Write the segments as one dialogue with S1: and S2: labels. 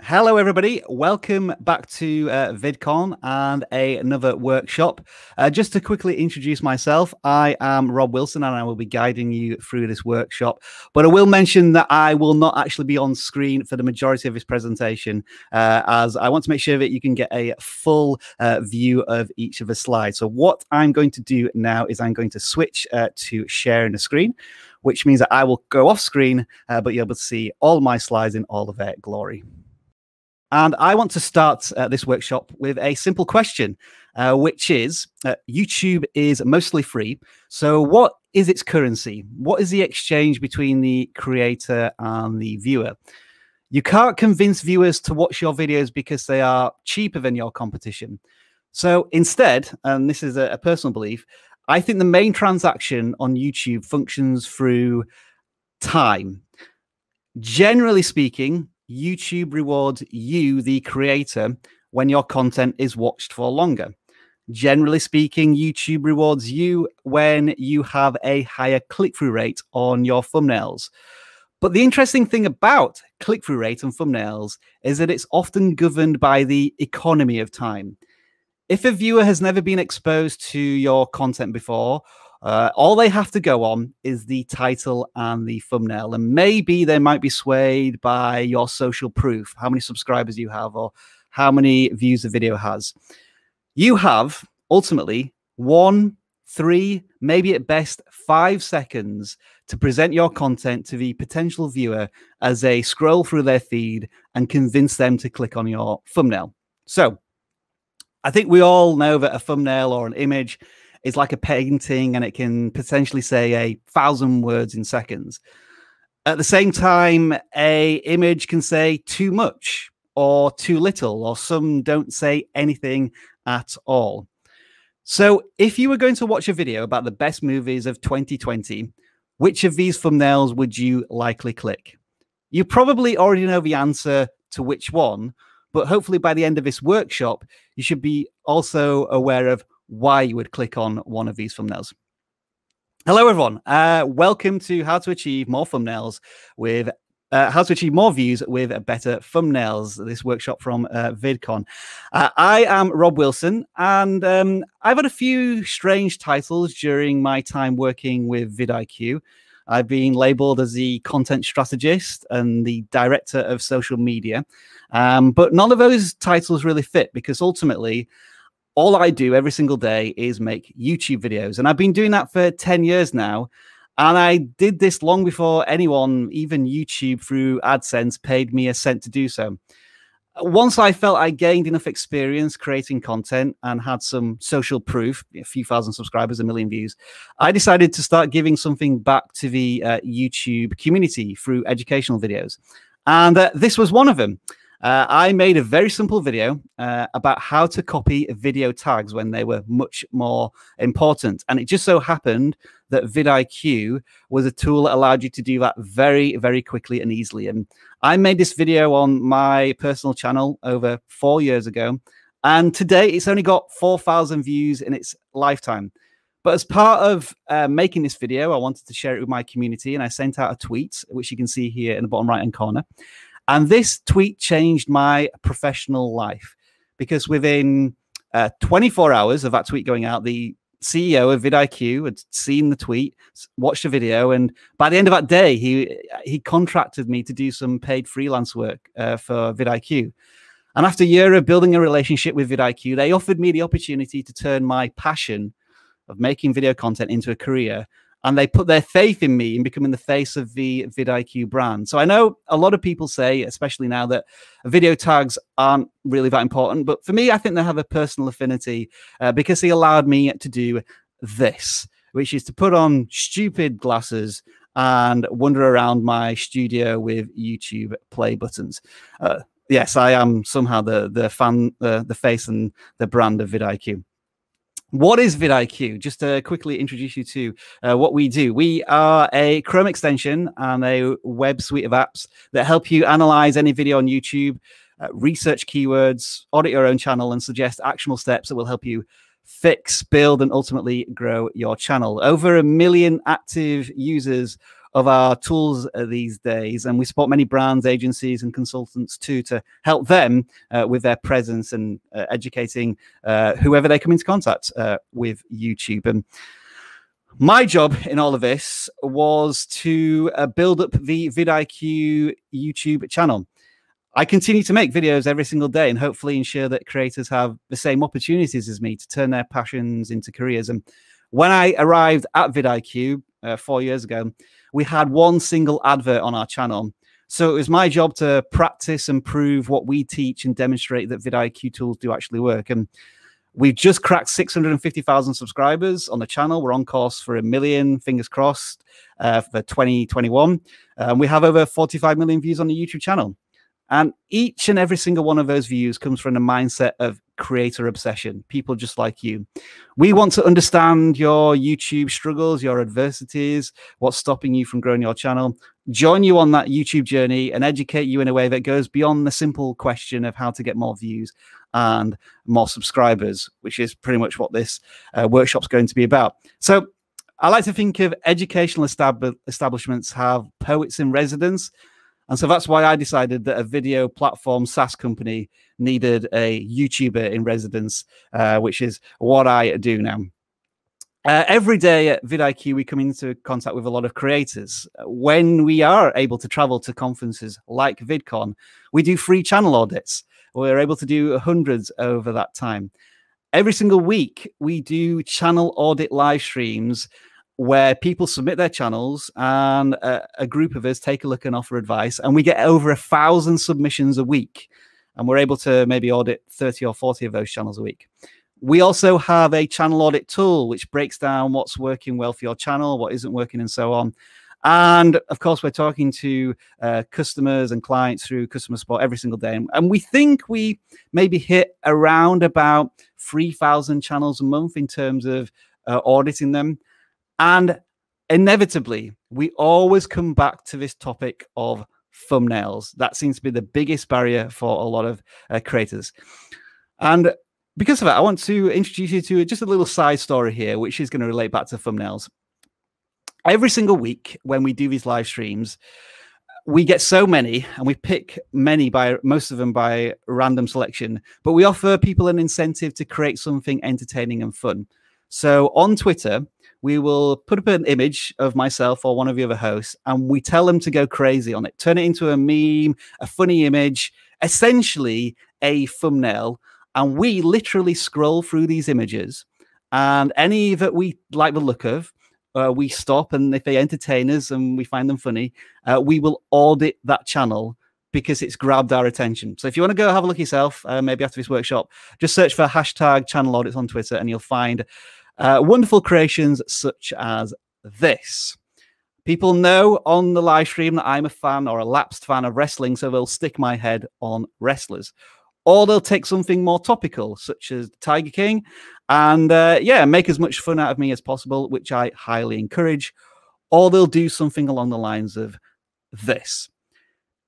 S1: Hello, everybody. Welcome back to VidCon and another workshop. Just to quickly introduce myself, I am Rob Wilson and I will be guiding you through this workshop. But I will mention that I will not actually be on screen for the majority of this presentation, as I want to make sure that you can get a full view of each of the slides. So what I'm going to do now is I'm going to switch to sharing the screen, which means that I will go off screen, but you'll be able to see all my slides in all of their glory. And I want to start this workshop with a simple question, which is YouTube is mostly free. So what is its currency? What is the exchange between the creator and the viewer? You can't convince viewers to watch your videos because they are cheaper than your competition. So instead, and this is a personal belief, I think the main transaction on YouTube functions through time. Generally speaking, YouTube rewards you, the creator, when your content is watched for longer. Generally speaking, YouTube rewards you when you have a higher click-through rate on your thumbnails. But the interesting thing about click-through rate on thumbnails is that it's often governed by the economy of time. If a viewer has never been exposed to your content before, all they have to go on is the title and the thumbnail, and maybe they might be swayed by your social proof, how many subscribers you have or how many views the video has. You have ultimately 1, 3, maybe at best 5 seconds to present your content to the potential viewer as they scroll through their feed and convince them to click on your thumbnail. So I think we all know that a thumbnail or an image is like a painting and it can potentially say 1,000 words in seconds. At the same time, an image can say too much or too little, or some don't say anything at all. So if you were going to watch a video about the best movies of 2020, which of these thumbnails would you likely click? You probably already know the answer to which one, but hopefully by the end of this workshop, you should be also aware of why you would click on one of these thumbnails. Hello, everyone. Welcome to How to Achieve More Thumbnails with How to Achieve More Views with Better Thumbnails, this workshop from VidCon. I am Rob Wilson, and I've had a few strange titles during my time working with vidIQ. I've been labeled as the content strategist and the director of social media, but none of those titles really fit because ultimately, all I do every single day is make YouTube videos. And I've been doing that for 10 years now. And I did this long before anyone, even YouTube through AdSense, paid me a cent to do so. Once I felt I gained enough experience creating content and had some social proof, a few thousand subscribers, 1 million views, I decided to start giving something back to the YouTube community through educational videos. And this was one of them. I made a very simple video about how to copy video tags when they were much more important. And it just so happened that vidIQ was a tool that allowed you to do that very, very quickly and easily. And I made this video on my personal channel over 4 years ago. And today it's only got 4,000 views in its lifetime. But as part of making this video, I wanted to share it with my community. And I sent out a tweet, which you can see here in the bottom right-hand corner. And this tweet changed my professional life because within 24 hours of that tweet going out, the CEO of vidIQ had seen the tweet, watched the video, and by the end of that day, he contracted me to do some paid freelance work for vidIQ. And after a year of building a relationship with vidIQ, they offered me the opportunity to turn my passion of making video content into a career. And they put their faith in me in becoming the face of the vidIQ brand. So I know a lot of people say, especially now, that video tags aren't really that important. But for me, I think they have a personal affinity because they allowed me to do this, which is to put on stupid glasses and wander around my studio with YouTube play buttons. Yes, I am somehow the face and the brand of vidIQ. What is vidIQ? Just to quickly introduce you to what we do. We are a Chrome extension and a web suite of apps that help you analyze any video on YouTube, research keywords, audit your own channel, and suggest actionable steps that will help you fix, build, and ultimately grow your channel. Over 1 million active users of our tools these days, and we support many brands, agencies, and consultants too to help them with their presence and educating whoever they come into contact with YouTube. And my job in all of this was to build up the vidIQ YouTube channel. I continue to make videos every single day and hopefully ensure that creators have the same opportunities as me to turn their passions into careers. And when I arrived at vidIQ 4 years ago, we had one single advert on our channel. So it was my job to practice and prove what we teach and demonstrate that vidIQ tools do actually work. And we've just cracked 650,000 subscribers on the channel. We're on course for 1 million, fingers crossed, for 2021. We have over 45 million views on the YouTube channel. And each and every single one of those views comes from a mindset of creator obsession, people just like you. We want to understand your YouTube struggles, your adversities, what's stopping you from growing your channel, join you on that YouTube journey and educate you in a way that goes beyond the simple question of how to get more views and more subscribers, which is pretty much what this workshop's going to be about. So I like to think of educational establishments have poets in residence. And so that's why I decided that a video platform SaaS company needed a YouTuber in residence, which is what I do now. Every day at vidIQ, we come into contact with a lot of creators. When we are able to travel to conferences like VidCon, we do free channel audits. We're able to do hundreds over that time. Every single week, we do channel audit live streams where people submit their channels and a group of us take a look and offer advice. And we get over 1,000 submissions a week. And we're able to maybe audit 30 or 40 of those channels a week. We also have a channel audit tool, which breaks down what's working well for your channel, what isn't working, and so on. And of course, we're talking to customers and clients through customer support every single day. And we think we maybe hit around about 3,000 channels a month in terms of auditing them. And inevitably, we always come back to this topic of thumbnails. That seems to be the biggest barrier for a lot of creators. And because of that, I want to introduce you to just a little side story here, which is going to relate back to thumbnails. Every single week when we do these live streams, we get so many, and we pick many by most of them by random selection, but we offer people an incentive to create something entertaining and fun. So on Twitter, we will put up an image of myself or one of the other hosts, and we tell them to go crazy on it, turn it into a meme, a funny image, essentially a thumbnail. And we literally scroll through these images, and any that we like the look of, we stop. And if they entertain us and we find them funny, we will audit that channel because it's grabbed our attention. So if you want to go have a look yourself, maybe after this workshop, just search for #channel audits on Twitter and you'll find wonderful creations such as this. People know on the live stream that I'm a fan or a lapsed fan of wrestling, so they'll stick my head on wrestlers. Or they'll take something more topical, such as Tiger King, and yeah, make as much fun out of me as possible, which I highly encourage. Or they'll do something along the lines of this.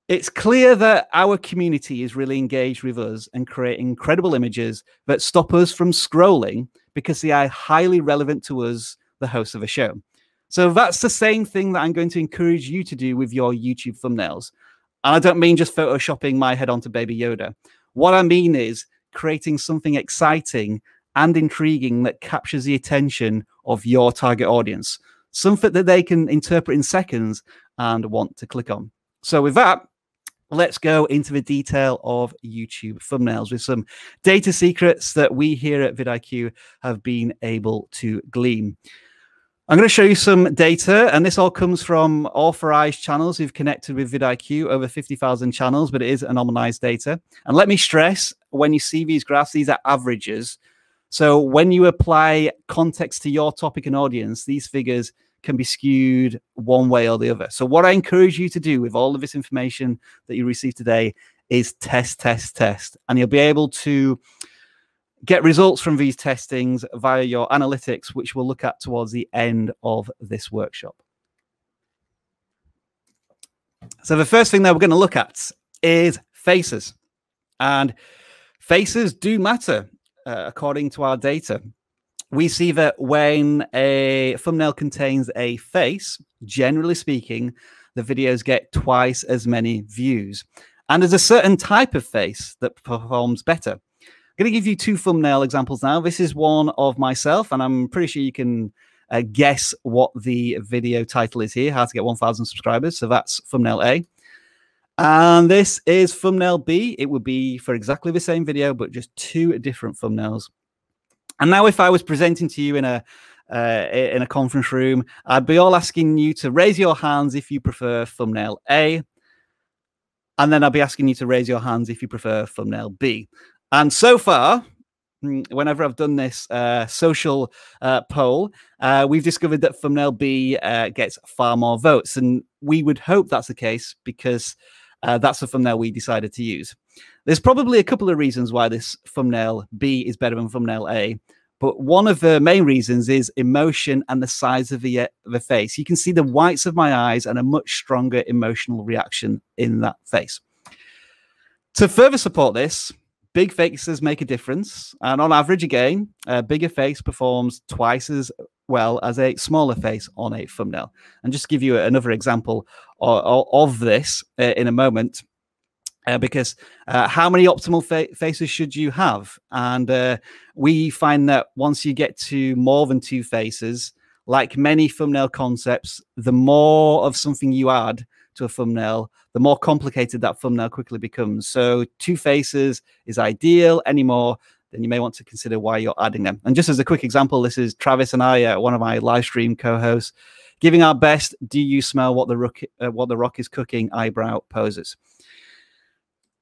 S1: It's clear that our community is really engaged with us and create incredible images that stop us from scrolling because they are highly relevant to us, the host of a show. So that's the same thing that I'm going to encourage you to do with your YouTube thumbnails. And I don't mean just photoshopping my head onto Baby Yoda. What I mean is creating something exciting and intriguing that captures the attention of your target audience, something that they can interpret in seconds and want to click on. So with that, let's go into the detail of YouTube thumbnails with some data secrets that we here at vidIQ have been able to glean. I'm going to show you some data, and this all comes from authorized channels who've connected with vidIQ, over 50,000 channels, but it is anonymized data. And let me stress, when you see these graphs, these are averages. So when you apply context to your topic and audience, these figures can be skewed one way or the other. So what I encourage you to do with all of this information that you receive today is test, test, test. And you'll be able to get results from these testings via your analytics, which we'll look at towards the end of this workshop. So the first thing that we're going to look at is faces. And faces do matter, according to our data. we see that when a thumbnail contains a face, generally speaking, the videos get twice as many views. And there's a certain type of face that performs better. I'm going to give you two thumbnail examples now. This is one of myself, and I'm pretty sure you can guess what the video title is here, how to get 1,000 subscribers. So that's thumbnail A. And this is thumbnail B. It would be for exactly the same video, but just two different thumbnails. And now if I was presenting to you in a conference room, I'd be all asking you to raise your hands if you prefer thumbnail A. And then I'd be asking you to raise your hands if you prefer thumbnail B. And so far, whenever I've done this social poll, we've discovered that thumbnail B gets far more votes. And we would hope that's the case because that's the thumbnail we decided to use. There's probably a couple of reasons why this thumbnail B is better than thumbnail A, but one of the main reasons is emotion and the size of the face. You can see the whites of my eyes and a much stronger emotional reaction in that face. To further support this, big faces make a difference, and on average, again, a bigger face performs twice as well as a smaller face on a thumbnail. And just to give you another example of this in a moment, because how many optimal faces should you have? And we find that once you get to more than two faces, like many thumbnail concepts, the more of something you add to a thumbnail, the more complicated that thumbnail quickly becomes. So two faces is ideal. Any more, then you may want to consider why you're adding them. And just as a quick example, this is Travis and I, one of my live stream co-hosts, giving our best "Do you smell what the rock is cooking?" eyebrow poses.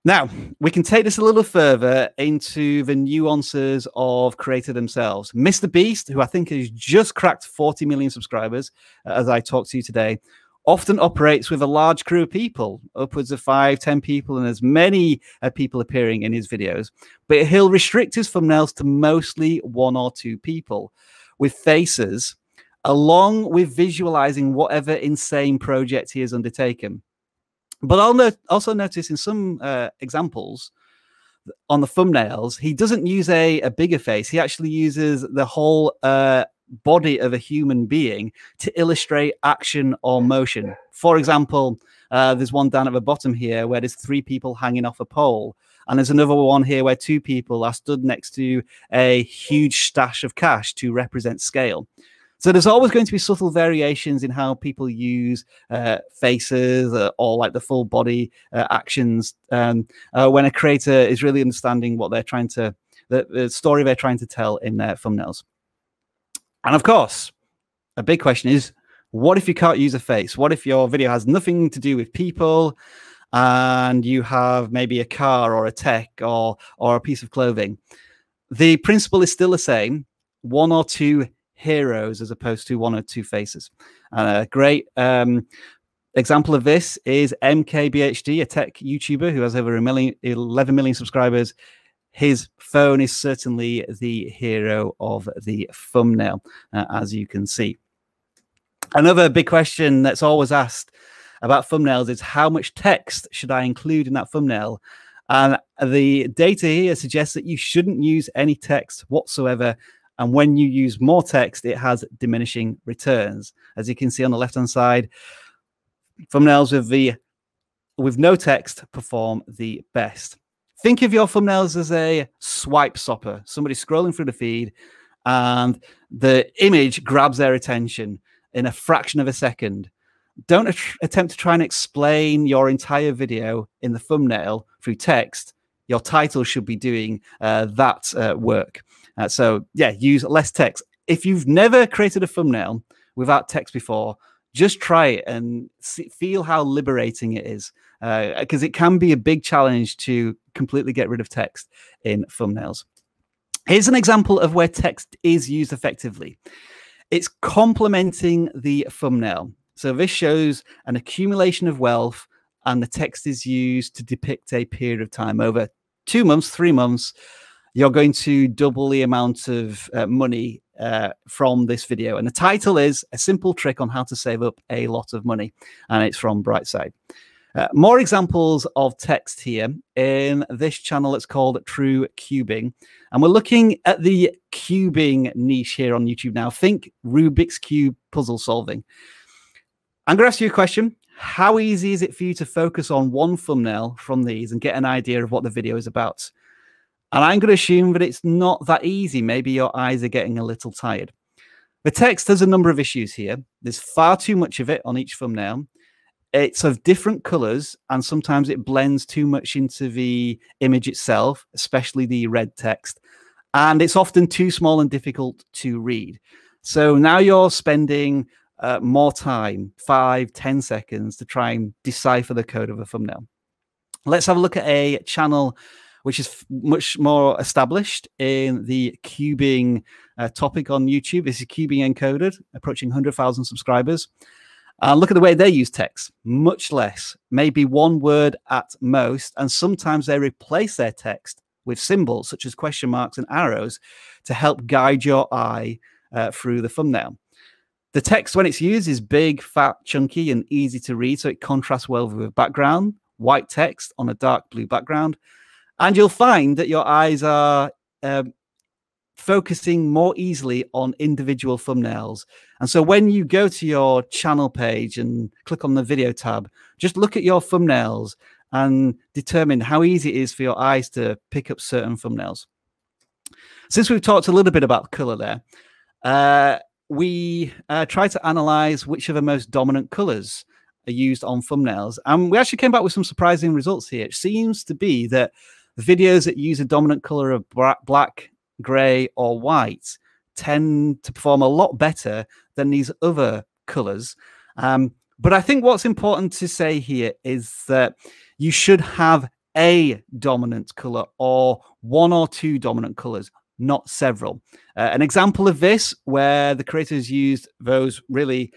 S1: Now, we can take this a little further into the nuances of creator themselves. Mr. Beast, who I think has just cracked 40 million subscribers, as I talk to you today, often operates with a large crew of people, upwards of 5, 10 people, and as many people appearing in his videos. But he'll restrict his thumbnails to mostly 1 or 2 people with faces, along with visualizing whatever insane project he has undertaken. But I'll also notice in some examples on the thumbnails, he doesn't use a bigger face. He actually uses the whole body of a human being to illustrate action or motion. For example, there's one down at the bottom here where there's 3 people hanging off a pole. And there's another one here where 2 people are stood next to a huge stash of cash to represent scale. So there's always going to be subtle variations in how people use faces or like the full body actions when a creator is really understanding what they're trying to, the story they're trying to tell in their thumbnails. And of course, a big question is, what if you can't use a face? What if your video has nothing to do with people and you have maybe a car or a tech or a piece of clothing? The principle is still the same, 1 or 2 heroes as opposed to 1 or 2 faces. And a great example of this is MKBHD, a tech YouTuber who has over 11 million subscribers. His phone is certainly the hero of the thumbnail, as you can see. Another big question that's always asked about thumbnails is how much text should I include in that thumbnail? And the data here suggests that you shouldn't use any text whatsoever. And when you use more text, it has diminishing returns. As you can see on the left-hand side, thumbnails with no text perform the best. Think of your thumbnails as a swipe stopper. Somebody scrolling through the feed and the image grabs their attention in a fraction of a second. Don't attempt to try and explain your entire video in the thumbnail through text. Your title should be doing that work. So yeah, use less text. If you've never created a thumbnail without text before, just try it and feel how liberating it is, because it can be a big challenge to completely get rid of text in thumbnails. Here's an example of where text is used effectively. It's complementing the thumbnail. So this shows an accumulation of wealth, and the text is used to depict a period of time over 2 months, 3 months. You're going to double the amount of money from this video. And the title is A Simple Trick on How to Save Up a Lot of Money. And it's from Brightside. More examples of text here in this channel. It's called True Cubing. And we're looking at the cubing niche here on YouTube now. Think Rubik's Cube puzzle solving. I'm going to ask you a question. How easy is it for you to focus on one thumbnail from these and get an idea of what the video is about? And I'm going to assume that it's not that easy. Maybe your eyes are getting a little tired. The text has a number of issues here. There's far too much of it on each thumbnail. It's of different colors, and sometimes it blends too much into the image itself, especially the red text. And it's often too small and difficult to read. So now you're spending more time, 5-10 seconds, to try and decipher the code of a thumbnail. Let's have a look at a channel which is much more established in the cubing topic on YouTube. This is Cubing Encoded, approaching 100,000 subscribers. Look at the way they use text, much less, maybe one word at most. And sometimes they replace their text with symbols such as question marks and arrows to help guide your eye through the thumbnail. The text, when it's used, is big, fat, chunky, and easy to read, so it contrasts well with the background, white text on a dark blue background. And you'll find that your eyes are focusing more easily on individual thumbnails. And so when you go to your channel page and click on the video tab, just look at your thumbnails and determine how easy it is for your eyes to pick up certain thumbnails. Since we've talked a little bit about color there, we try to analyze which of the most dominant colors are used on thumbnails. And we actually came back with some surprising results here. It seems to be that videos that use a dominant color of black, gray, or white tend to perform a lot better than these other colors. But I think what's important to say here is that you should have a dominant color or one or two dominant colors, not several. An example of this where the creators used those really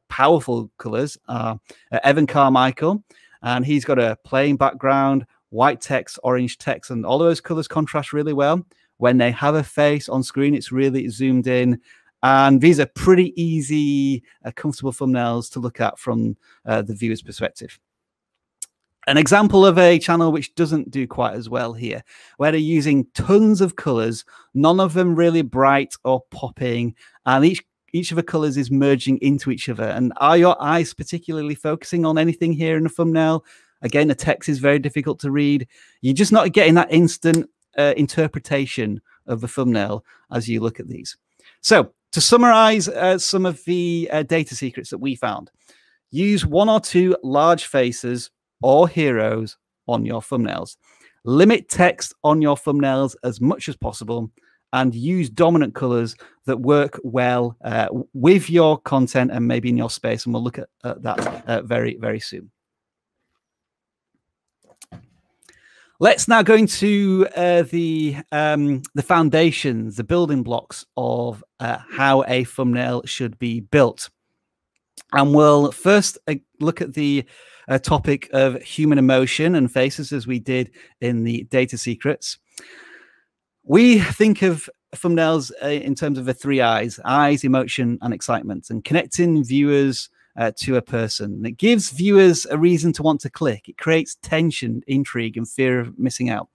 S1: powerful colors are Evan Carmichael, and he's got a plain background, white text, orange text, and all of those colors contrast really well. When they have a face on screen, it's really zoomed in. And these are pretty easy, comfortable thumbnails to look at from the viewer's perspective. An example of a channel which doesn't do quite as well here, where they're using tons of colors, none of them really bright or popping, and each of the colors is merging into each other. And are your eyes particularly focusing on anything here in the thumbnail? Again, the text is very difficult to read. You're just not getting that instant interpretation of the thumbnail as you look at these. So to summarize some of the data secrets that we found, use one or two large faces or heroes on your thumbnails. Limit text on your thumbnails as much as possible, and use dominant colors that work well with your content and maybe in your space. And we'll look at that very, very soon. Let's now go into the foundations, the building blocks of how a thumbnail should be built. And we'll first look at the topic of human emotion and faces, as we did in the data secrets. We think of thumbnails in terms of the three eyes: emotion, and excitement, and connecting viewers to a person. And it gives viewers a reason to want to click. It creates tension, intrigue, and fear of missing out.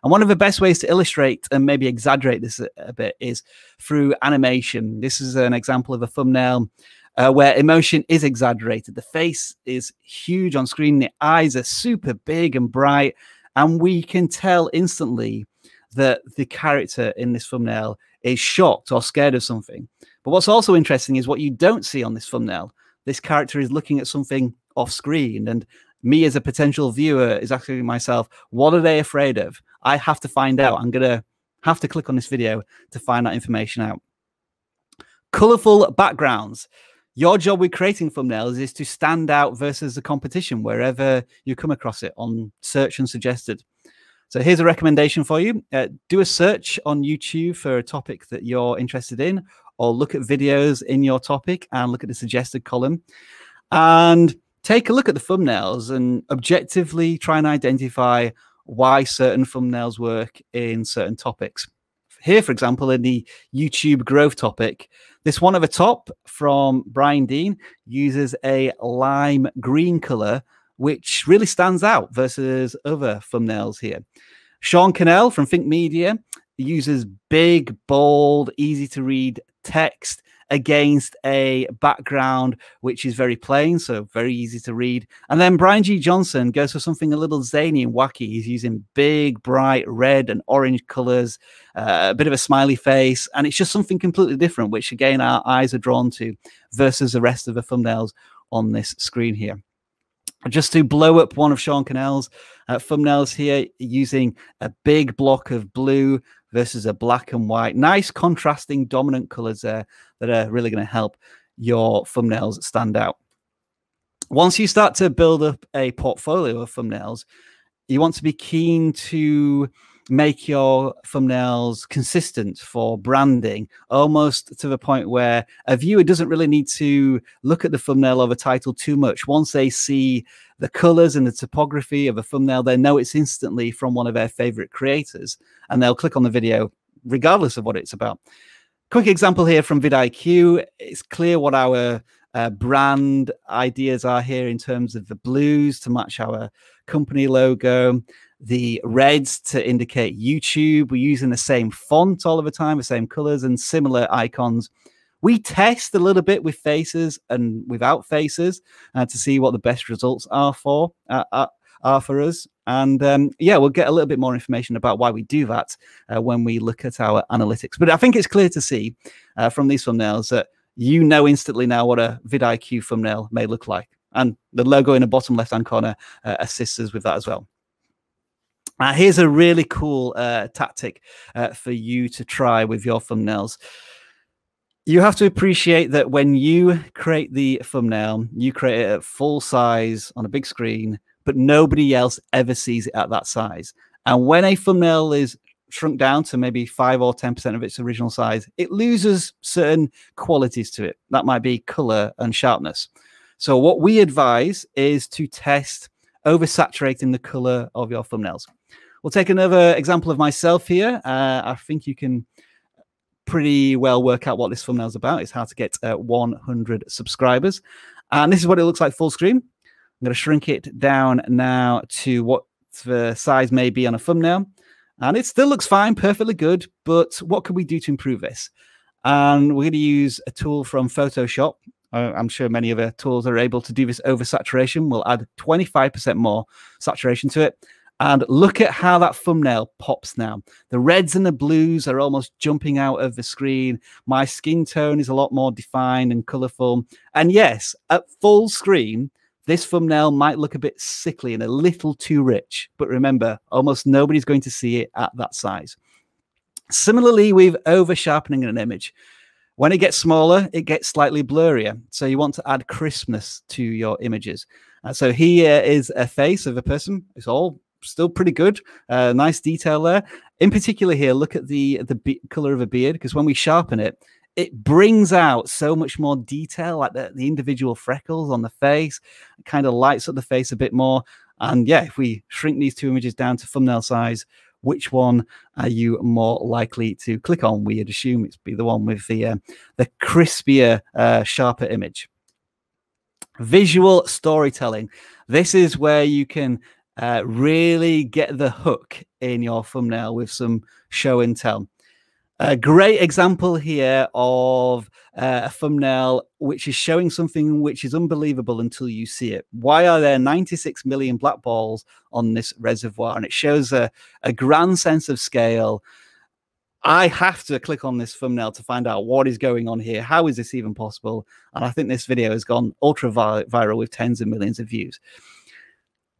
S1: And one of the best ways to illustrate and maybe exaggerate this a bit is through animation. This is an example of a thumbnail where emotion is exaggerated. The face is huge on screen. The eyes are super big and bright. And we can tell instantly that the character in this thumbnail is shocked or scared of something. But what's also interesting is what you don't see on this thumbnail. This character is looking at something off screen, and me as a potential viewer is asking myself, what are they afraid of? I have to find out. I'm going to have to click on this video to find that information out. Colorful backgrounds. Your job with creating thumbnails is to stand out versus the competition wherever you come across it on search and suggested. So here's a recommendation for you. Do a search on YouTube for a topic that you're interested in, or look at videos in your topic and look at the suggested column. And take a look at the thumbnails and objectively try and identify why certain thumbnails work in certain topics. Here, for example, in the YouTube growth topic, this one at the top from Brian Dean uses a lime green color which really stands out versus other thumbnails here. Sean Cannell from Think Media uses big, bold, easy to read text against a background which is very plain, so very easy to read. And then Brian G. Johnson goes for something a little zany and wacky. He's using big, bright red and orange colors, a bit of a smiley face, and it's just something completely different, which again our eyes are drawn to versus the rest of the thumbnails on this screen here. Just to blow up one of Sean Cannell's thumbnails here, using a big block of blue versus a black and white. Nice contrasting dominant colors there that are really going to help your thumbnails stand out. Once you start to build up a portfolio of thumbnails, you want to be keen to make your thumbnails consistent for branding, almost to the point where a viewer doesn't really need to look at the thumbnail or the title too much. Once they see the colors and the typography of a thumbnail, they know it's instantly from one of their favorite creators, and they'll click on the video regardless of what it's about. Quick example here from vidIQ. It's clear what our brand ideas are here in terms of the blues to match our company logo, the reds to indicate YouTube. We're using the same font all of the time, the same colors and similar icons. We test a little bit with faces and without faces to see what the best results are for us. And yeah, we'll get a little bit more information about why we do that when we look at our analytics. But I think it's clear to see from these thumbnails that you know instantly now what a vidIQ thumbnail may look like. And the logo in the bottom left-hand corner assists us with that as well. Here's a really cool tactic for you to try with your thumbnails. You have to appreciate that when you create the thumbnail, you create it at full size on a big screen, but nobody else ever sees it at that size. And when a thumbnail is shrunk down to maybe 5 or 10% of its original size, it loses certain qualities to it. That might be color and sharpness. So what we advise is to test oversaturating the color of your thumbnails. We'll take another example of myself here. I think you can pretty well work out what this thumbnail is about. It's how to get 100 subscribers. And this is what it looks like full screen. I'm going to shrink it down now to what the size may be on a thumbnail. And it still looks fine, perfectly good. But what can we do to improve this? And we're going to use a tool from Photoshop. I'm sure many other tools are able to do this oversaturation. We'll add 25% more saturation to it. And look at how that thumbnail pops now. The reds and the blues are almost jumping out of the screen. My skin tone is a lot more defined and colorful. And yes, at full screen, this thumbnail might look a bit sickly and a little too rich. But remember, almost nobody's going to see it at that size. Similarly, with over-sharpening an image. When it gets smaller, it gets slightly blurrier. So you want to add crispness to your images. So here is a face of a person. It's all still pretty good. Nice detail there. In particular here, look at the color of a beard, because when we sharpen it, it brings out so much more detail, like the individual freckles on the face. It kind of lights up the face a bit more. And yeah, if we shrink these two images down to thumbnail size, which one are you more likely to click on? We'd assume it's be the one with the crispier, sharper image. Visual storytelling. This is where you can really get the hook in your thumbnail with some show and tell. A great example here of a thumbnail which is showing something which is unbelievable until you see it. Why are there 96 million black balls on this reservoir? And it shows a grand sense of scale. I have to click on this thumbnail to find out what is going on here. How is this even possible? And I think this video has gone ultra viral with tens of millions of views.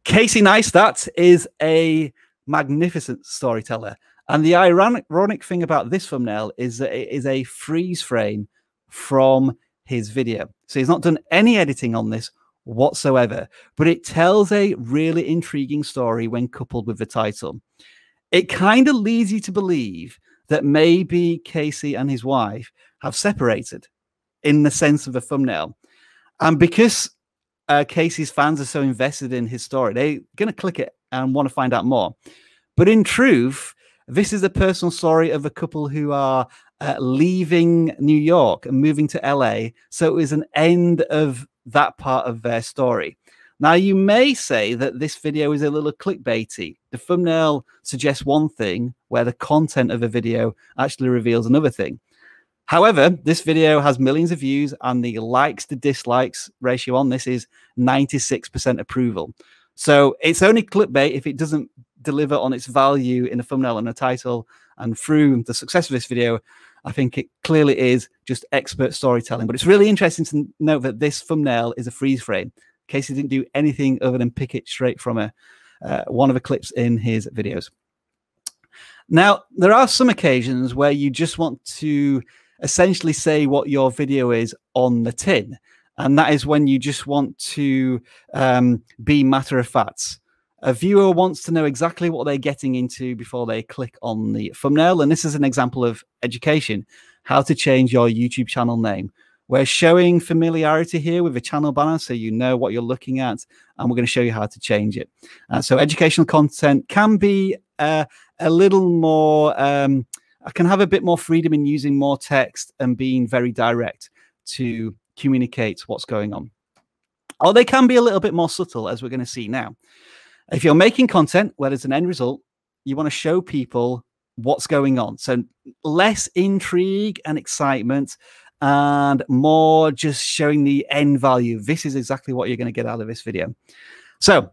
S1: Casey Neistat is a magnificent storyteller. And the ironic thing about this thumbnail is that it is a freeze frame from his video. So he's not done any editing on this whatsoever, but it tells a really intriguing story when coupled with the title. It kind of leads you to believe that maybe Casey and his wife have separated in the sense of the thumbnail. And because Casey's fans are so invested in his story, they're going to click it and want to find out more. But in truth, this is a personal story of a couple who are leaving New York and moving to LA. So it was an end of that part of their story. Now, you may say that this video is a little clickbaity. The thumbnail suggests one thing where the content of the video actually reveals another thing. However, this video has millions of views and the likes to dislikes ratio on this is 96% approval. So it's only clickbait if it doesn't deliver on its value in the thumbnail and the title. And through the success of this video, I think it clearly is just expert storytelling. But it's really interesting to note that this thumbnail is a freeze frame. Casey didn't do anything other than pick it straight from one of the clips in his videos. Now, there are some occasions where you just want to essentially say what your video is on the tin. And that is when you just want to be matter of fact. A viewer wants to know exactly what they're getting into before they click on the thumbnail. And this is an example of education, how to change your YouTube channel name. We're showing familiarity here with the channel banner so you know what you're looking at, and we're going to show you how to change it. So educational content can be a little more, I can have a bit more freedom in using more text and being very direct to communicate what's going on. Or they can be a little bit more subtle, as we're going to see now. If you're making content where there's an end result, you want to show people what's going on. So less intrigue and excitement and more just showing the end value. This is exactly what you're going to get out of this video. So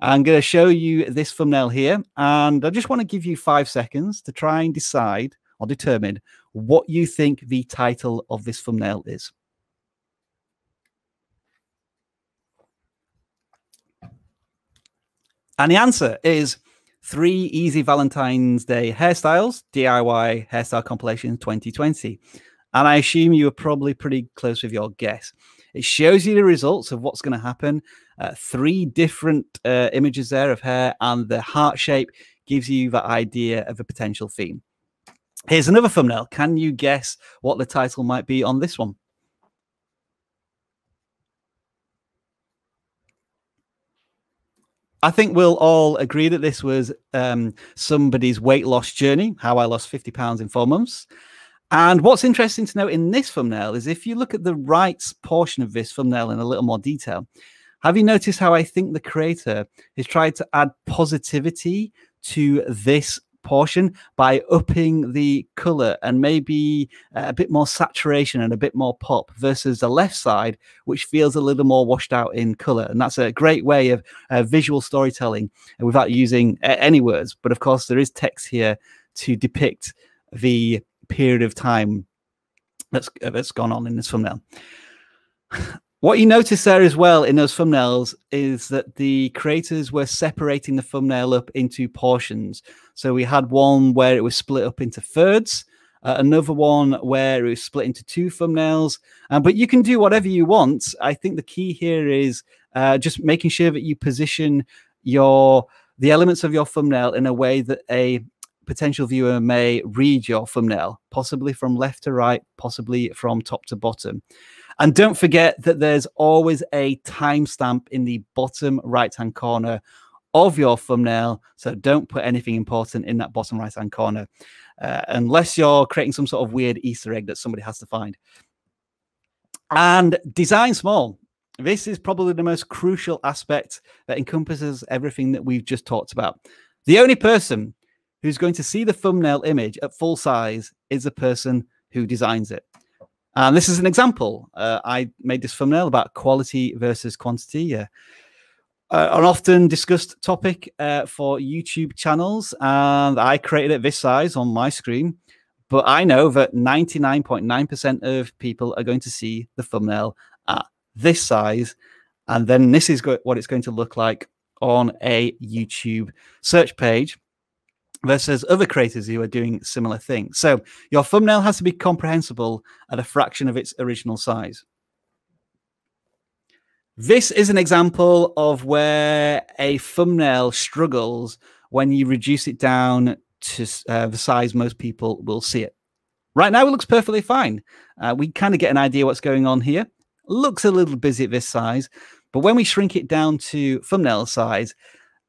S1: I'm going to show you this thumbnail here, and I just want to give you 5 seconds to try and decide or determine what you think the title of this thumbnail is. And the answer is 3 Easy Valentine's Day Hairstyles, DIY Hairstyle Compilation 2020. And I assume you were probably pretty close with your guess. It shows you the results of what's going to happen. 3 different images there of hair, and the heart shape gives you the idea of a potential theme. Here's another thumbnail. Can you guess what the title might be on this one? I think we'll all agree that this was somebody's weight loss journey, how I lost 50 pounds in 4 months. And what's interesting to note in this thumbnail is if you look at the right portion of this thumbnail in a little more detail, have you noticed how I think the creator has tried to add positivity to this portion by upping the color and maybe a bit more saturation and a bit more pop versus the left side, which feels a little more washed out in color. And that's a great way of visual storytelling without using any words. But of course, there is text here to depict the period of time that's gone on in this thumbnail. What you notice there as well in those thumbnails is that the creators were separating the thumbnail up into portions. So we had one where it was split up into thirds, another one where it was split into 2 thumbnails. But you can do whatever you want. I think the key here is just making sure that you position the elements of your thumbnail in a way that a potential viewer may read your thumbnail, possibly from left to right, possibly from top to bottom. And don't forget that there's always a timestamp in the bottom right-hand corner of your thumbnail. So don't put anything important in that bottom right-hand corner, unless you're creating some sort of weird Easter egg that somebody has to find. And design small. This is probably the most crucial aspect that encompasses everything that we've just talked about. The only person who's going to see the thumbnail image at full size is the person who designs it. And this is an example. I made this thumbnail about quality versus quantity, an often discussed topic for YouTube channels. And I created it this size on my screen. But I know that 99.9% of people are going to see the thumbnail at this size. And then this is what it's going to look like on a YouTube search page versus other creators who are doing similar things. So your thumbnail has to be comprehensible at a fraction of its original size. This is an example of where a thumbnail struggles when you reduce it down to the size most people will see it. Right now, it looks perfectly fine. We kind of get an idea what's going on here. Looks a little busy at this size, but when we shrink it down to thumbnail size,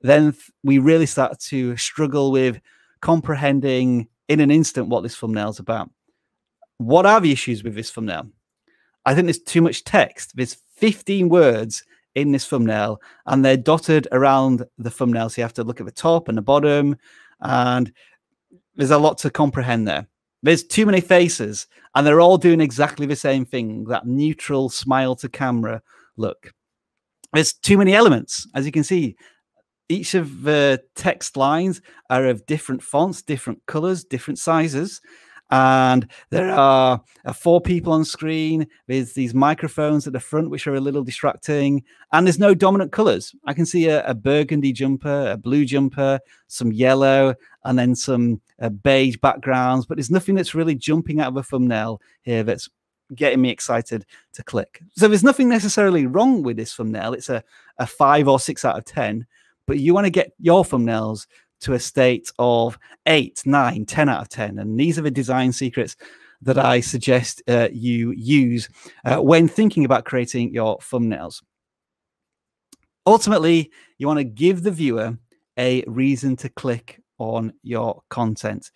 S1: then we really start to struggle with comprehending in an instant what this thumbnail is about. What are the issues with this thumbnail? I think there's too much text. There's 15 words in this thumbnail, and they're dotted around the thumbnail. So you have to look at the top and the bottom, and there's a lot to comprehend there. There's too many faces, and they're all doing exactly the same thing, that neutral smile to camera look. There's too many elements. As you can see, each of the text lines are of different fonts, different colors, different sizes. And there are 4 people on screen. There's these microphones at the front, which are a little distracting. And there's no dominant colors. I can see a burgundy jumper, a blue jumper, some yellow, and then some beige backgrounds. But there's nothing that's really jumping out of a thumbnail here that's getting me excited to click. So there's nothing necessarily wrong with this thumbnail. It's a 5 or 6 out of 10. But you want to get your thumbnails to a state of 8, 9, 10 out of 10. And these are the design secrets that I suggest you use when thinking about creating your thumbnails. Ultimately, you want to give the viewer a reason to click on your content.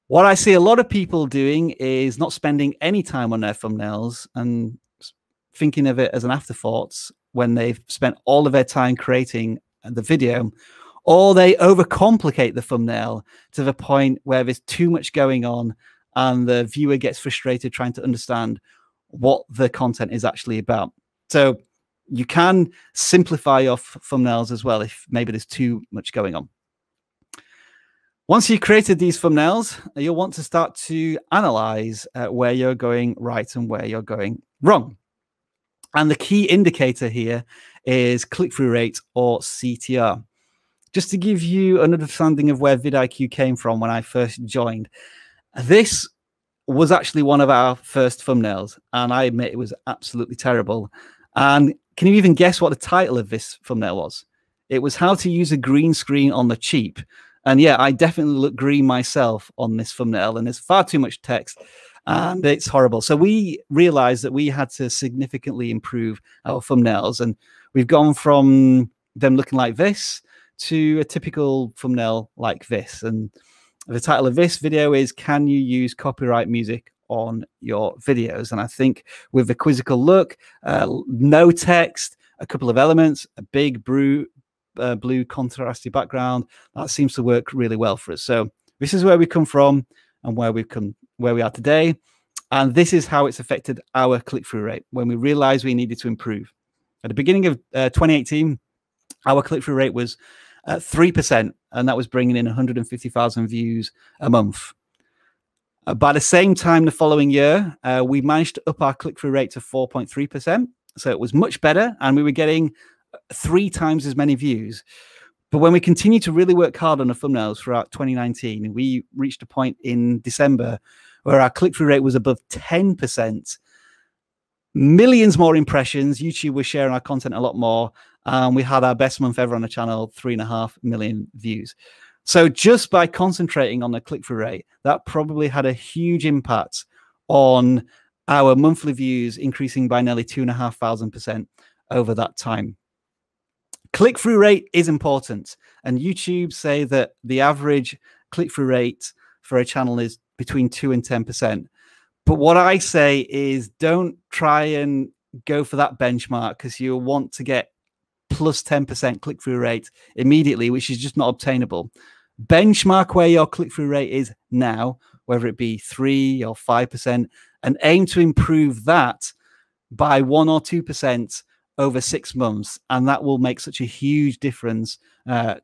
S1: What I see a lot of people doing is not spending any time on their thumbnails and thinking of it as an afterthought when they've spent all of their time creating the video, or they overcomplicate the thumbnail to the point where there's too much going on and the viewer gets frustrated trying to understand what the content is actually about. So you can simplify your thumbnails as well if maybe there's too much going on. Once you've created these thumbnails, you'll want to start to analyze where you're going right and where you're going wrong. And the key indicator here is click-through rate, or CTR. Just to give you an understanding of where vidIQ came from when I first joined, this was actually one of our first thumbnails, and I admit it was absolutely terrible. And can you even guess what the title of this thumbnail was? It was how to use a green screen on the cheap. And yeah, I definitely look green myself on this thumbnail, and there's far too much text. And it's horrible. So we realized that we had to significantly improve our thumbnails. And we've gone from them looking like this to a typical thumbnail like this. And the title of this video is, Can You Use Copyright Music on Your Videos? And I think with the quizzical look, no text, a couple of elements, a big blue contrasty background, that seems to work really well for us. So this is where we come from and where we are today. And this is how it's affected our click-through rate when we realized we needed to improve. At the beginning of 2018, our click-through rate was 3%, and that was bringing in 150,000 views a month. By the same time the following year, we managed to up our click-through rate to 4.3%. So it was much better, and we were getting 3 times as many views. But when we continued to really work hard on the thumbnails throughout 2019, we reached a point in December where our click-through rate was above 10%. Millions more impressions. YouTube was sharing our content a lot more. We had our best month ever on the channel, 3.5 million views. So just by concentrating on the click-through rate, that probably had a huge impact on our monthly views, increasing by nearly 2,500% over that time. Click-through rate is important, and YouTube say that the average click-through rate for a channel is between 2 and 10%. But what I say is don't try and go for that benchmark, because you'll want to get plus 10% click-through rate immediately, which is just not obtainable. Benchmark where your click-through rate is now, whether it be 3 or 5%, and aim to improve that by 1 or 2% over 6 months, and that will make such a huge difference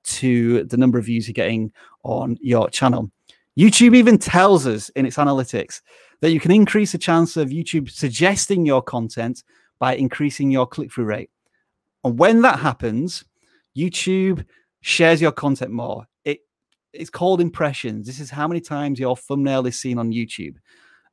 S1: to the number of views you're getting on your channel. YouTube even tells us in its analytics that you can increase the chance of YouTube suggesting your content by increasing your click-through rate. And when that happens, YouTube shares your content more. It's called impressions. This is how many times your thumbnail is seen on YouTube.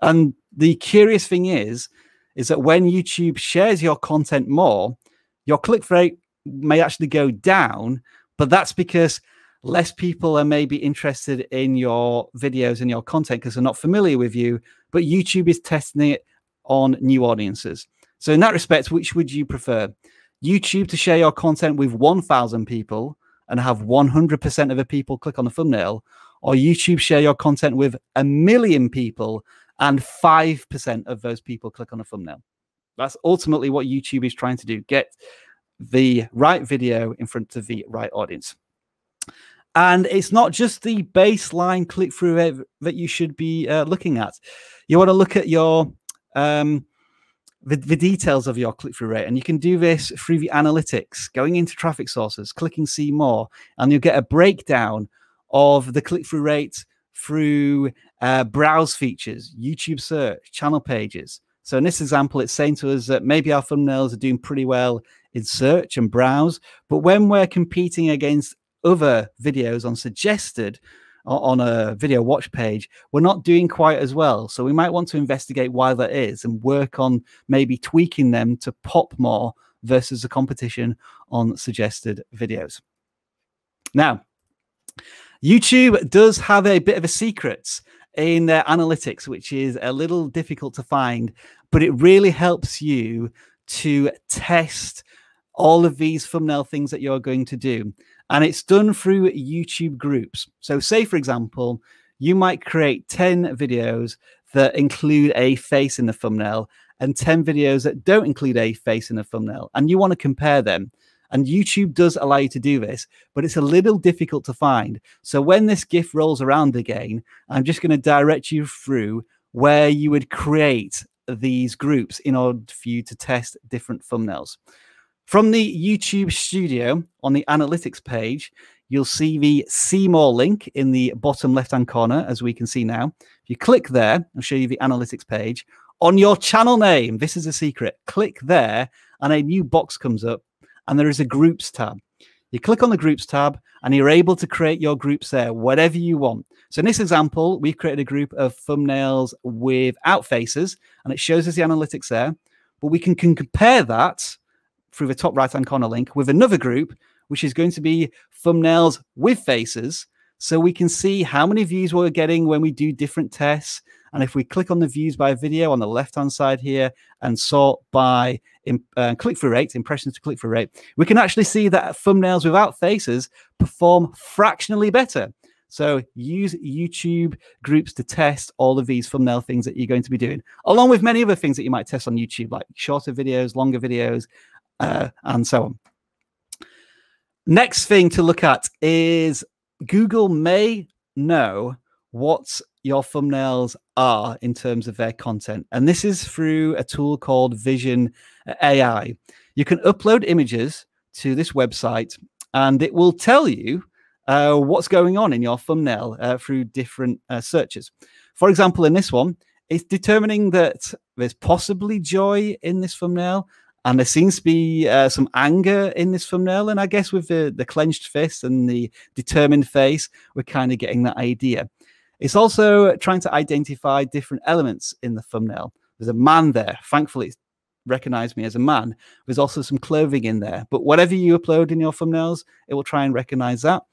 S1: And the curious thing is that when YouTube shares your content more, your click rate may actually go down, but that's because less people are maybe interested in your videos and your content because they're not familiar with you, but YouTube is testing it on new audiences. So in that respect, which would you prefer? YouTube to share your content with 1,000 people and have 100% of the people click on the thumbnail, or YouTube share your content with 1 million people and 5% of those people click on a thumbnail? That's ultimately what YouTube is trying to do. Get the right video in front of the right audience. And it's not just the baseline click-through rate that you should be looking at. You want to look at your the details of your click-through rate, and you can do this through the analytics, going into traffic sources, clicking see more, and you'll get a breakdown of the click-through rate through browse features, YouTube search, channel pages. So in this example, it's saying to us that maybe our thumbnails are doing pretty well in search and browse, but when we're competing against other videos on suggested on a video watch page, we're not doing quite as well. So we might want to investigate why that is and work on maybe tweaking them to pop more versus the competition on suggested videos. Now, YouTube does have a bit of a secret in their analytics, which is a little difficult to find, but it really helps you to test all of these thumbnail things that you're going to do. And it's done through YouTube groups. So say, for example, you might create 10 videos that include a face in the thumbnail and 10 videos that don't include a face in the thumbnail, and you want to compare them. And YouTube does allow you to do this, but it's a little difficult to find. So when this GIF rolls around again, I'm just going to direct you through where you would create these groups in order for you to test different thumbnails. From the YouTube Studio on the analytics page, you'll see the See More link in the bottom left-hand corner, as we can see now. If you click there, I'll show you the analytics page. On your channel name, this is a secret, click there and a new box comes up and there is a Groups tab. You click on the Groups tab and you're able to create your groups there, whatever you want. So in this example, we've created a group of thumbnails without faces and it shows us the analytics there, but we can compare that through the top right-hand corner link with another group, which is going to be thumbnails with faces. So we can see how many views we're getting when we do different tests. And if we click on the views by video on the left-hand side here and sort by click-through rate, impressions to click-through rate, we can actually see that thumbnails without faces perform fractionally better. So use YouTube groups to test all of these thumbnail things that you're going to be doing, along with many other things that you might test on YouTube, like shorter videos, longer videos, and so on. Next thing to look at is Google may know what your thumbnails are in terms of their content. And this is through a tool called Vision AI. You can upload images to this website and it will tell you what's going on in your thumbnail through different searches. For example, in this one, it's determining that there's possibly joy in this thumbnail, and there seems to be some anger in this thumbnail. And I guess with the clenched fist and the determined face, we're kind of getting that idea. It's also trying to identify different elements in the thumbnail. There's a man there. Thankfully, it's recognized me as a man. There's also some clothing in there. But whatever you upload in your thumbnails, it will try and recognize that.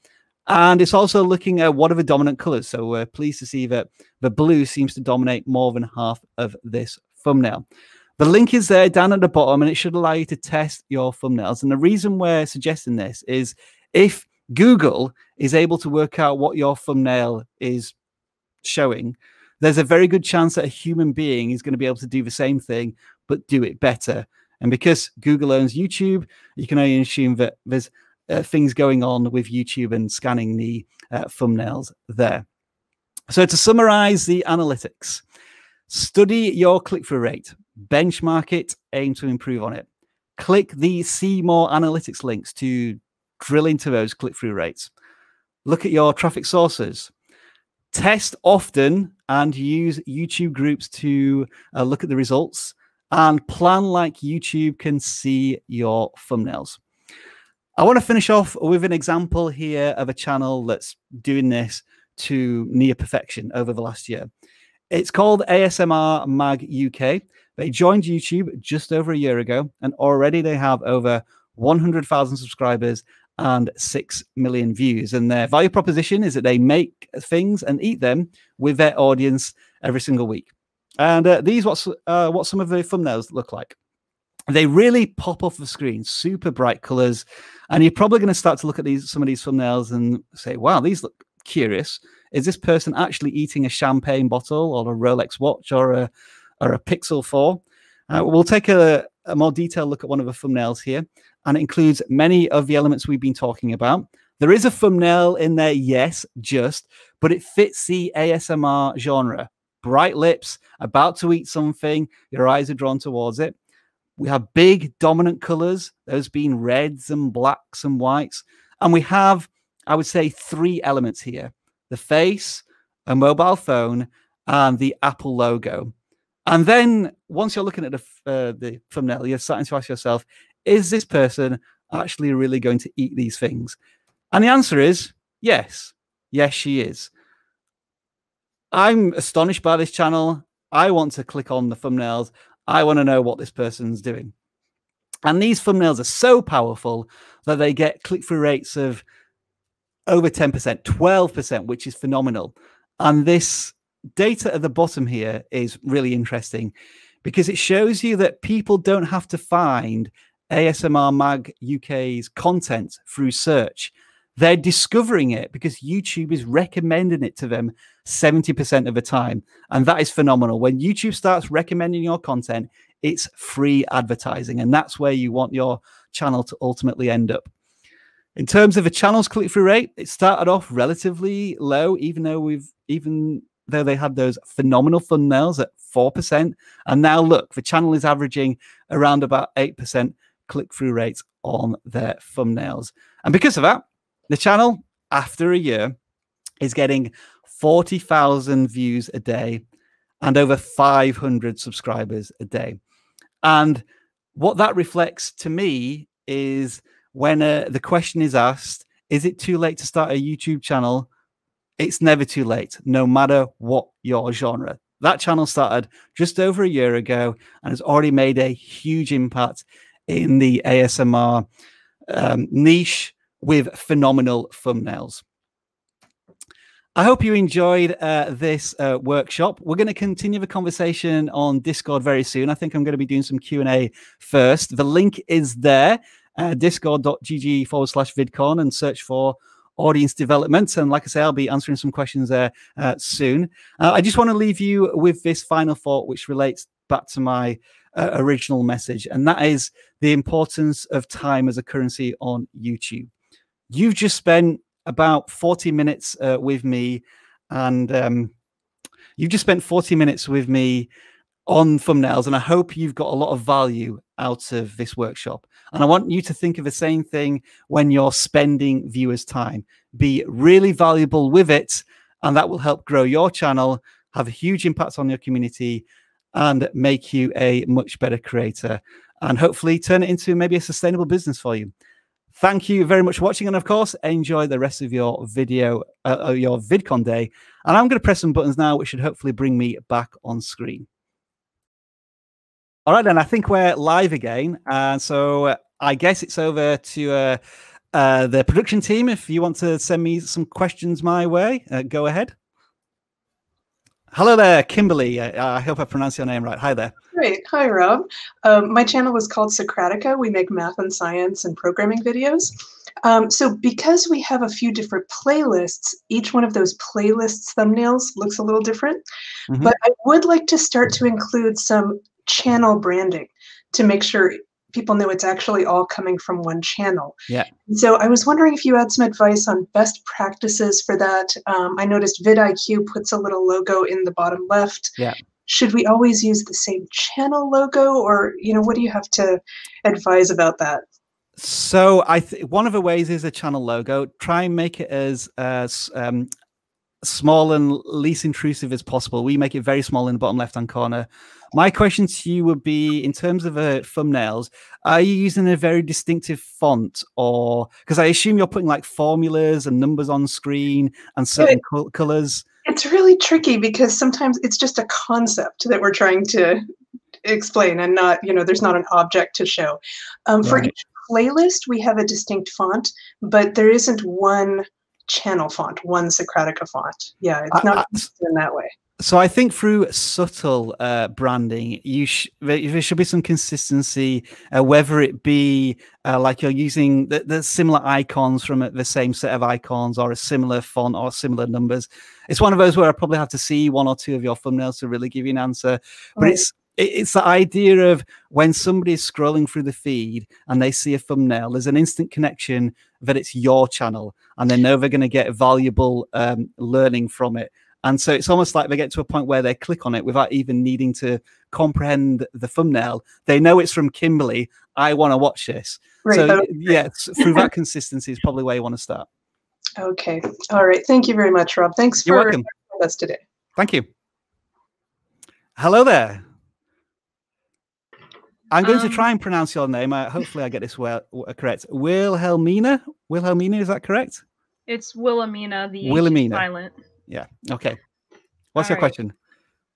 S1: And it's also looking at what are the dominant colors. So we're pleased to see that the blue seems to dominate more than half of this thumbnail. The link is there down at the bottom, and it should allow you to test your thumbnails. And the reason we're suggesting this is if Google is able to work out what your thumbnail is showing, there's a very good chance that a human being is going to be able to do the same thing, but do it better. And because Google owns YouTube, you can only assume that there's things going on with YouTube and scanning the thumbnails there. So to summarize the analytics, study your click-through rate, benchmark it, aim to improve on it. Click the See More analytics links to drill into those click-through rates. Look at your traffic sources. Test often and use YouTube groups to look at the results, and plan like YouTube can see your thumbnails. I want to finish off with an example here of a channel that's doing this to near perfection over the last year. It's called ASMR Mag UK. They joined YouTube just over a year ago, and already they have over 100,000 subscribers and 6 million views. And their value proposition is that they make things and eat them with their audience every single week. And these what some of the thumbnails look like. They really pop off the screen, super bright colors. And you're probably going to start to look at some of these thumbnails and say, wow, these look curious. Is this person actually eating a champagne bottle or a Rolex watch or a Pixel 4? We'll take a more detailed look at one of the thumbnails here. and it includes many of the elements we've been talking about. There is a thumbnail in there, yes, but it fits the ASMR genre. Bright lips, about to eat something, your eyes are drawn towards it. We have big dominant colors, those being reds and blacks and whites. And we have, I would say, 3 elements here: the face, a mobile phone, and the Apple logo. And then once you're looking at the thumbnail, you're starting to ask yourself, is this person actually really going to eat these things? And the answer is yes. Yes, she is. I'm astonished by this channel. I want to click on the thumbnails. I want to know what this person's doing. And these thumbnails are so powerful that they get click-through rates of over 10%, 12%, which is phenomenal. And this data at the bottom here is really interesting because it shows you that people don't have to find ASMR Mag UK's content through search. They're discovering it because YouTube is recommending it to them 70% of the time. And that is phenomenal. When YouTube starts recommending your content, it's free advertising. And that's where you want your channel to ultimately end up. In terms of the channel's click-through rate, it started off relatively low, even though they had those phenomenal thumbnails at 4%. And now look, the channel is averaging around about 8% click-through rates on their thumbnails. And because of that, the channel, after a year, is getting 40,000 views a day and over 500 subscribers a day. And what that reflects to me is when the question is asked, is it too late to start a YouTube channel? It's never too late, no matter what your genre. That channel started just over a year ago and has already made a huge impact in the ASMR niche with phenomenal thumbnails. I hope you enjoyed this workshop. We're going to continue the conversation on Discord very soon. I think I'm going to be doing some Q&A first. The link is there, discord.gg/VidCon, and search for audience development. And like I say, I'll be answering some questions there soon. I just want to leave you with this final thought, which relates back to my original message, and that is the importance of time as a currency on YouTube. You've just spent about 40 minutes with me, and you've just spent 40 minutes with me on thumbnails, and I hope you've got a lot of value out of this workshop. And I want you to think of the same thing when you're spending viewers' time. Be really valuable with it, and that will help grow your channel, have a huge impact on your community, and make you a much better creator, and hopefully turn it into maybe a sustainable business for you. Thank you very much for watching, and of course, enjoy the rest of your video, your VidCon day. And I'm going to press some buttons now, which should hopefully bring me back on screen. All right, then, I think we're live again. And so I guess it's over to the production team. If you want to send me some questions my way, go ahead. Hello there, Kimberly. I hope I pronounced your name right. Hi there.
S2: Great. Hi, Rob. My channel was called Socratica. We make math and science and programming videos. So because we have a few different playlists, each one of those playlists thumbnails looks a little different. Mm-hmm. But I would like to start to include some channel branding to make sure people know it's actually all coming from one channel.
S1: Yeah.
S2: So I was wondering if you had some advice on best practices for that. I noticed vidIQ puts a little logo in the bottom left.
S1: Yeah.
S2: Should we always use the same channel logo, or what do you have to advise about that?
S1: So one of the ways is a channel logo. Try and make it as small and least intrusive as possible. We make it very small in the bottom left-hand corner. My question to you would be, in terms of thumbnails, are you using a very distinctive font, or because I assume you're putting like formulas and numbers on screen and certain colors?
S2: It's really tricky because sometimes it's just a concept that we're trying to explain, and not, there's not an object to show. For each playlist, we have a distinct font, but there isn't one channel font, one Socratica font. Yeah, it's not in that way.
S1: So I think through subtle branding, there should be some consistency, whether it be like you're using the similar icons from the same set of icons, or a similar font or similar numbers. It's one of those where I probably have to see one or two of your thumbnails to really give you an answer. But It's the idea of when somebody is scrolling through the feed and they see a thumbnail, there's an instant connection that it's your channel, and they know they're going to get valuable learning from it. And so it's almost like they get to a point where they click on it without even needing to comprehend the thumbnail. They know it's from Kimberly. I want to watch this. Right, so yeah, through that consistency is probably where you want to start.
S2: Okay. All right. Thank you very much, Rob. Thanks for with us today.
S1: Thank you. Hello there. I'm going to try and pronounce your name. Hopefully I get this correct. Wilhelmina? Wilhelmina, is that correct?
S3: It's Wilhelmina. The
S1: Wilhelmina.
S3: H is silent.
S1: Yeah. Okay. What's your question?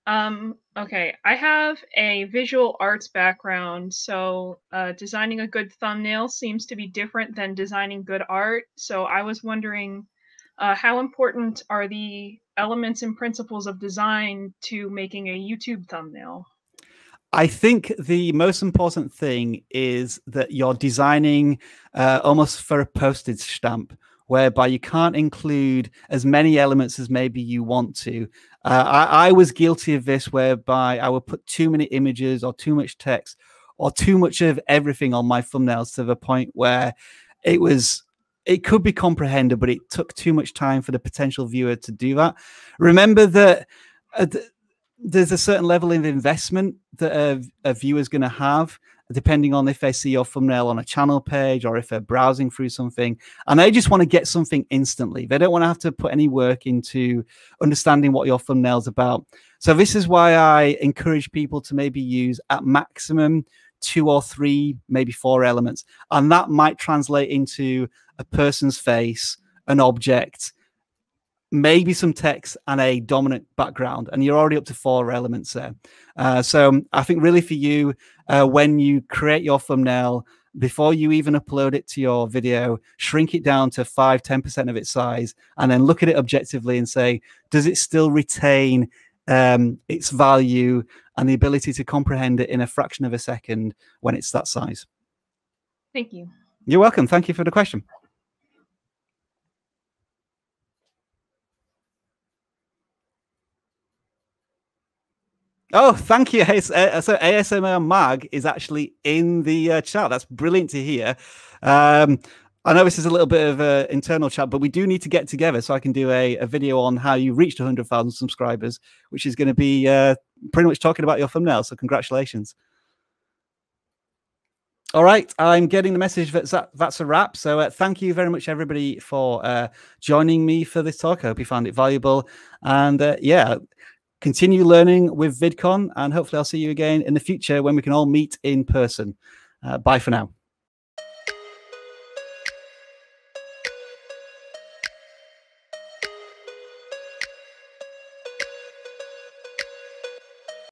S3: Okay. I have a visual arts background, so designing a good thumbnail seems to be different than designing good art. So I was wondering, how important are the elements and principles of design to making a YouTube thumbnail?
S1: I think the most important thing is that you're designing almost for a postage stamp, whereby you can't include as many elements as maybe you want to. I was guilty of this, whereby I would put too many images or too much text or too much of everything on my thumbnails to the point where it could be comprehended, but it took too much time for the potential viewer to do that. Remember that there's a certain level of investment that a viewer's going to have, depending on if they see your thumbnail on a channel page or if they're browsing through something, and they just want to get something instantly. They don't want to have to put any work into understanding what your thumbnail's about. So this is why I encourage people to maybe use at maximum 2 or 3, maybe 4 elements, and that might translate into a person's face, an object, maybe some text and a dominant background, and you're already up to 4 elements there. So I think really for you, when you create your thumbnail, before you even upload it to your video, shrink it down to 5–10% of its size, and then look at it objectively and say, does it still retain its value and the ability to comprehend it in a fraction of a second when it's that size?
S3: Thank you.
S1: You're welcome. Thank you for the question. Oh, thank you. So ASMR Mag is actually in the chat. That's brilliant to hear. I know this is a little bit of an internal chat, but we do need to get together so I can do a video on how you reached 100,000 subscribers, which is going to be pretty much talking about your thumbnail. So congratulations. All right, I'm getting the message that that's a wrap. So thank you very much, everybody, for joining me for this talk. I hope you found it valuable. And yeah, continue learning with VidCon, and hopefully I'll see you again in the future when we can all meet in person. Bye for now.